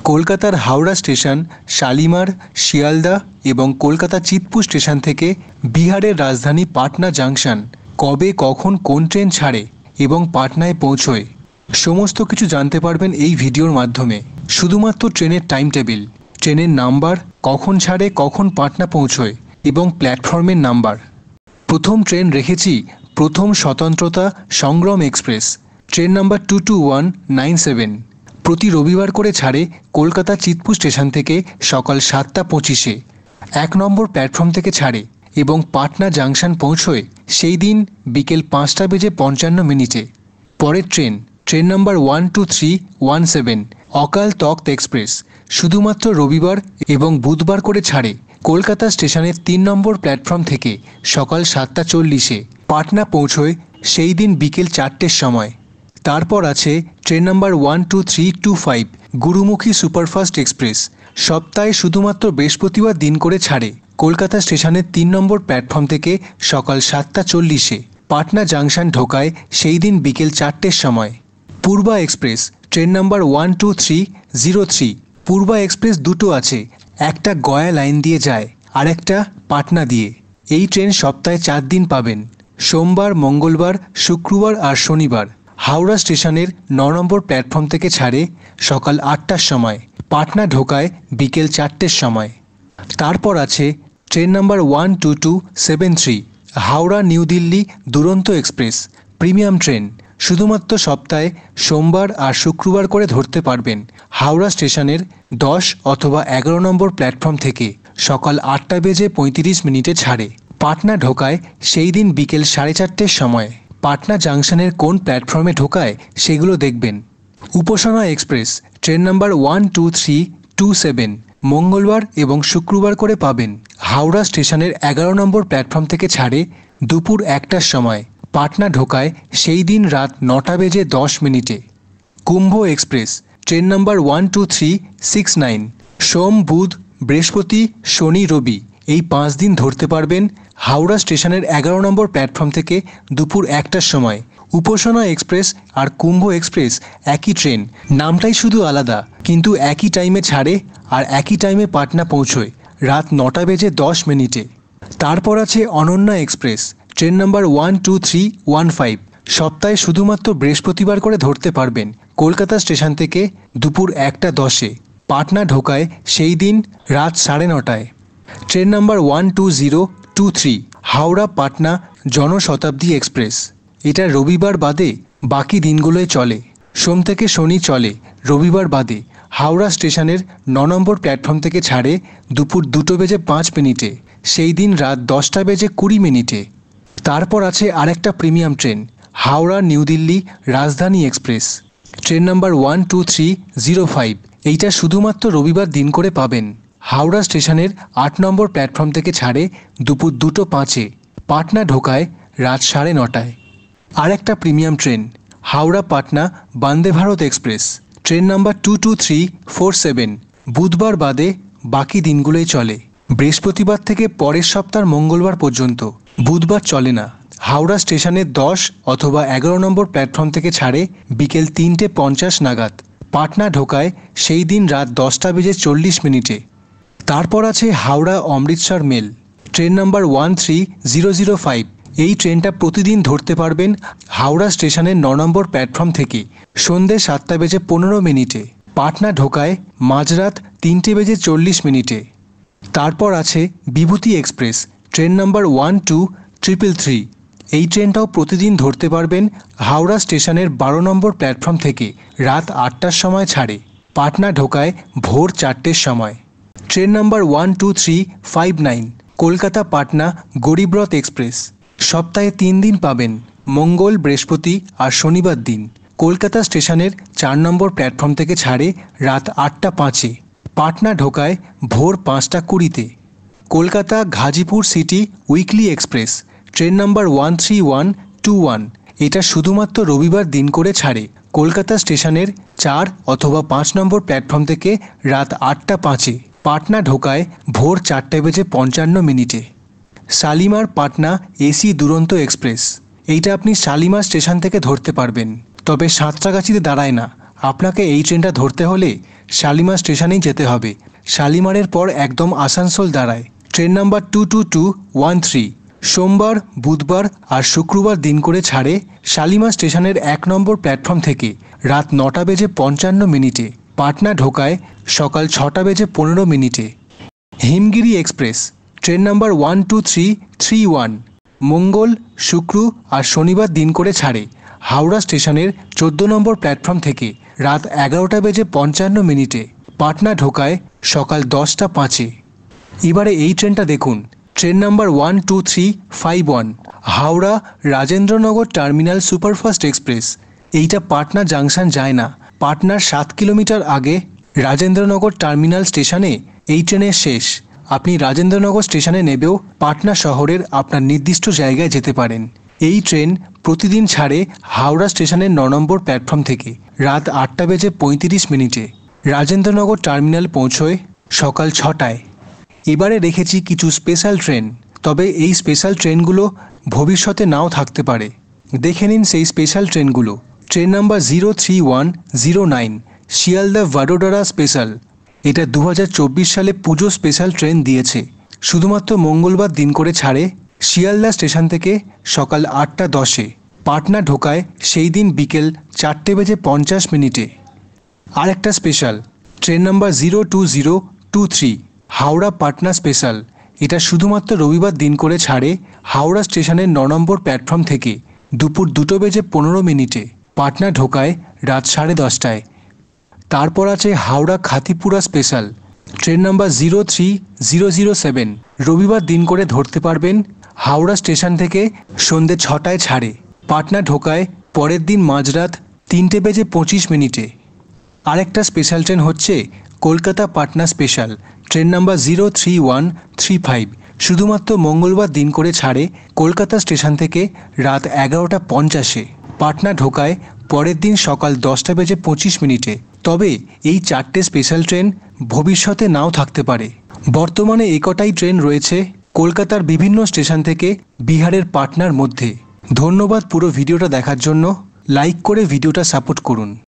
কলকাতার হাওড়া স্টেশন, শালিমার, শিয়ালদা এবং কলকাতা চিতপুর স্টেশন থেকে বিহারের রাজধানী পাটনা জাংশন কবে কখন কোন ট্রেন ছাড়ে এবং পাটনায় পৌঁছয় সমস্ত কিছু জানতে পারবেন এই ভিডিওর মাধ্যমে। শুধুমাত্র ট্রেনের টাইম টেবিল, ট্রেনের নাম্বার, কখন ছাড়ে, কখন পাটনা পৌঁছয় এবং প্ল্যাটফর্মের নাম্বার। প্রথম ট্রেন রেখেছি প্রথম স্বতন্ত্রতা সংগ্রাম এক্সপ্রেস, ট্রেন নাম্বার 22197। প্রতি রবিবার করে ছাড়ে কলকাতা চিতপুর স্টেশন থেকে সকাল 7:25-এ। 1 নম্বর প্ল্যাটফর্ম থেকে ছাড়ে এবং পাটনা জাংশন পৌঁছয় সেই দিন বিকেল 5:55। পরের ট্রেন, ট্রেন নাম্বার 12317 অকাল তখ্ত এক্সপ্রেস, শুধুমাত্র রবিবার এবং বুধবার করে ছাড়ে কলকাতা স্টেশনের 3 নম্বর প্ল্যাটফর্ম থেকে সকাল 7:40-এ। পাটনা পৌঁছয় সেই দিন বিকেল 4টের সময়। তারপর আছে ট্রেন নাম্বার 12325 গুরুমুখী সুপারফাস্ট এক্সপ্রেস, সপ্তাহে শুধুমাত্র বৃহস্পতিবার দিন করে ছাড়ে কলকাতা স্টেশনের 3 নম্বর প্ল্যাটফর্ম থেকে সকাল 7:40-এ। পাটনা জাংশন ঢোকায় সেই দিন বিকেল 4টের সময়। পূর্বা এক্সপ্রেস, ট্রেন নাম্বার 12303। পূর্বা এক্সপ্রেস দুটো আছে, একটা গয়া লাইন দিয়ে যায় আর একটা পাটনা দিয়ে। এই ট্রেন সপ্তাহে 4 দিন পাবেন, সোমবার, মঙ্গলবার, শুক্রবার আর শনিবার। হাওড়া স্টেশনের 9 নম্বর প্ল্যাটফর্ম থেকে ছাড়ে সকাল 8টার সময়, পাটনা ঢোকায় বিকেল 4টের সময়। তারপর আছে train number 12273 Howrah new Delhi দুরন্ত এক্সপ্রেস, প্রিমিয়াম ট্রেন, শুধুমাত্র সপ্তাহে সোমবার আর শুক্রবার করে ধরতে পারবেন। হাওড়া স্টেশনের 10 অথবা 11 নম্বর প্ল্যাটফর্ম থেকে সকাল 8:35 ছাড়ে, পাটনা ঢোকায় সেই দিন বিকেল 4:30-এর সময়। পাটনা জাংশনের কোন প্ল্যাটফর্মে ঢোকায় সেগুলো দেখবেন। উপাসনা এক্সপ্রেস, ট্রেন নাম্বার 12327 মঙ্গলবার এবং শুক্রবার করে পাবেন। হাওড়া স্টেশনের 11 নম্বর প্ল্যাটফর্ম থেকে ছাড়ে দুপুর 1টার সময়, পাটনা ঢোকায় সেই দিন রাত 9:10। কুম্ভ এক্সপ্রেস, ট্রেন নাম্বার 12369 সোম, বুধ, বৃহস্পতি, শনি, রবি এই 5 দিন ধরতে পারবেন হাওড়া স্টেশনের 11 নম্বর প্ল্যাটফর্ম থেকে দুপুর 1টার সময়। উপাসনা এক্সপ্রেস আর কুম্ভ এক্সপ্রেস একই ট্রেন, নামটাই শুধু আলাদা, কিন্তু একই টাইমে ছাড়ে আর একই টাইমে পাটনা পৌঁছয় রাত 9:10। তারপর আছে অনন্যা এক্সপ্রেস, ট্রেন নাম্বার 12315 সপ্তাহে শুধুমাত্র বৃহস্পতিবার করে ধরতে পারবেন কলকাতা স্টেশন থেকে দুপুর 1:10-এ, পাটনা ঢোকায় সেই দিন রাত 9:30। Train number 12023 Howrah Patna Janshatabdi express, এটা রবিবার বাদে বাকি দিনগুলোয় চলে, সোম থেকে শনি চলে, রবিবার বাদে। হাওড়া স্টেশনের 9 নম্বর প্ল্যাটফর্ম থেকে ছাড়ে দুপুর 2:05, সেই দিন রাত 10:20। তারপর আছে আরেকটা premium train, Howrah new Delhi রাজধানী এক্সপ্রেস, ট্রেন নাম্বার 12305। এইটা শুধুমাত্র রবিবার দিন করে পাবেন। হাওড়া স্টেশনের 8 নম্বর প্ল্যাটফর্ম থেকে ছাড়ে দুপুর 2:05, পাটনা ঢোকায় রাত 9:30। আরেকটা premium train, Howrah Patna Vande Bharat express, train number 22347 বুধবার বাদে বাকি দিনগুলোই চলে, বৃহস্পতিবার থেকে পরের সপ্তাহের মঙ্গলবার পর্যন্ত, বুধবার চলে না। হাওড়া স্টেশনের 10 অথবা 11 নম্বর প্ল্যাটফর্ম থেকে ছাড়ে বিকেল 3:50 নাগাদ, পাটনা ঢোকায় সেই দিন রাত 10:40। তারপর আছে Howrah Amritsar mail, train number 13005। এই ট্রেনটা প্রতিদিন ধরতে পারবেন হাওড়া স্টেশনের 9 নম্বর প্ল্যাটফর্ম থেকে সন্ধ্যে 7:15, পাটনা ঢোকায় মাঝরাত 3:40। তারপর আছে বিভূতি এক্সপ্রেস, ট্রেন নাম্বার 12333। এই ট্রেনটাও প্রতিদিন ধরতে পারবেন হাওড়া স্টেশনের 12 নম্বর প্ল্যাটফর্ম থেকে রাত 8টার সময় ছাড়ে, পাটনা ঢোকায় ভোর 4টের সময়। Train number 12359 Kolkata Patna Garib Rath express, সপ্তাহে 3 দিন পাবেন, মঙ্গল, বৃহস্পতি আর শনিবার দিন। কলকাতা স্টেশনের 4 নম্বর প্ল্যাটফর্ম থেকে ছাড়ে রাত 8:05, পাটনা ঢোকায় ভোর 5:20। Kolkata Ghazipur city weekly express, train number 13121। এটা শুধুমাত্র রবিবার দিন করে ছাড়ে কলকাতা স্টেশনের 4 অথবা 5 নম্বর প্ল্যাটফর্ম থেকে রাত 8:05, পাটনা ঢোকায় ভোর 4:55। শালিমার পাটনা এসি দুরন্ত এক্সপ্রেস, এইটা আপনি শালিমার স্টেশন থেকে ধরতে পারবেন, তবে সাঁতরাগাছিতে দাঁড়ায় না। আপনাকে এই ট্রেনটা ধরতে হলে শালিমার স্টেশনেই যেতে হবে। শালিমারের পর একদম আসানসোল দাঁড়ায়। ট্রেন নাম্বার 22213 সোমবার, বুধবার আর শুক্রবার দিন করে ছাড়ে শালিমার স্টেশনের 1 নম্বর প্ল্যাটফর্ম থেকে রাত 9:55 পাটনা ঢোকায় সকাল 6:15 হিমগিরি এক্সপ্রেস ট্রেন নাম্বার 12331 মঙ্গল, শুক্র আর শনিবার দিন করে ছাড়ে হাওড়া স্টেশনের 14 নম্বর প্ল্যাটফর্ম থেকে রাত 11:55 পাটনা ঢোকায় সকাল 10:05। এবারে এই ট্রেনটা দেখুন, train number 12351 Howrah Rajendranagar terminal superfast express. এইটা পাটনা জাংশন যায় না, পাটনার 7 কিলোমিটার আগে রাজেন্দ্রনগর টার্মিনাল স্টেশনে এই ট্রেনের শেষ। আপনি রাজেন্দ্রনগর স্টেশনে নেবেও পাটনা শহরের আপনার নির্দিষ্ট জায়গায় যেতে পারেন। এই ট্রেন প্রতিদিন ছাড়ে হাওড়া স্টেশনের 9 নম্বর প্ল্যাটফর্ম থেকে রাত 8:35 রাজেন্দ্রনগর টার্মিনাল পৌঁছয় সকাল 6টায়। এবারে রেখেছি কিছু স্পেশাল ট্রেন, তবে এই স্পেশাল ট্রেনগুলো ভবিষ্যতে নাও থাকতে পারে। দেখে নিন সেই স্পেশাল ট্রেনগুলো। Train number 03109 Sealdah Vadodara special. এটা 2024 সালে পুজো স্পেশাল ট্রেন দিয়েছে। শুধুমাত্র মঙ্গলবার দিন করে ছাড়ে শিয়ালদা স্টেশন থেকে সকাল 8:10। পাটনা ঢোকায় সেই দিন বিকেল 4:50 আর একটা special train number 02023 Howrah Patna special. এটা শুধুমাত্র রবিবার দিন করে ছাড়ে হাওড়া স্টেশনের 9 নম্বর প্ল্যাটফর্ম থেকে দুপুর 2:15 পাটনা ঢোকায় রাত 10:30। তারপর আছে হাওড়া খাতিপুরা স্পেশাল ট্রেন নাম্বার 03007 রবিবার দিন করে ধরতে পারবেন। হাওড়া স্টেশন থেকে সন্ধ্যে 6টায় ছাড়ে, পাটনা ঢোকায় পরের দিন মাঝরাত 3:25। আরেকটা স্পেশাল ট্রেন হচ্ছে Kolkata Patna special train number 03135 শুধুমাত্র মঙ্গলবার দিন করে ছাড়ে কলকাতা স্টেশন থেকে রাত 11:50। পাটনা ঢোকায় পরের দিন সকাল 10:25। তবে এই 4টে স্পেশাল ট্রেন ভবিষ্যতে নাও থাকতে পারে। বর্তমানে এই কটাই ট্রেন রয়েছে কলকাতার বিভিন্ন স্টেশন থেকে বিহারের পাটনার মধ্যে। ধন্যবাদ পুরো ভিডিওটা দেখার জন্য। লাইক করে ভিডিওটা সাপোর্ট করুন।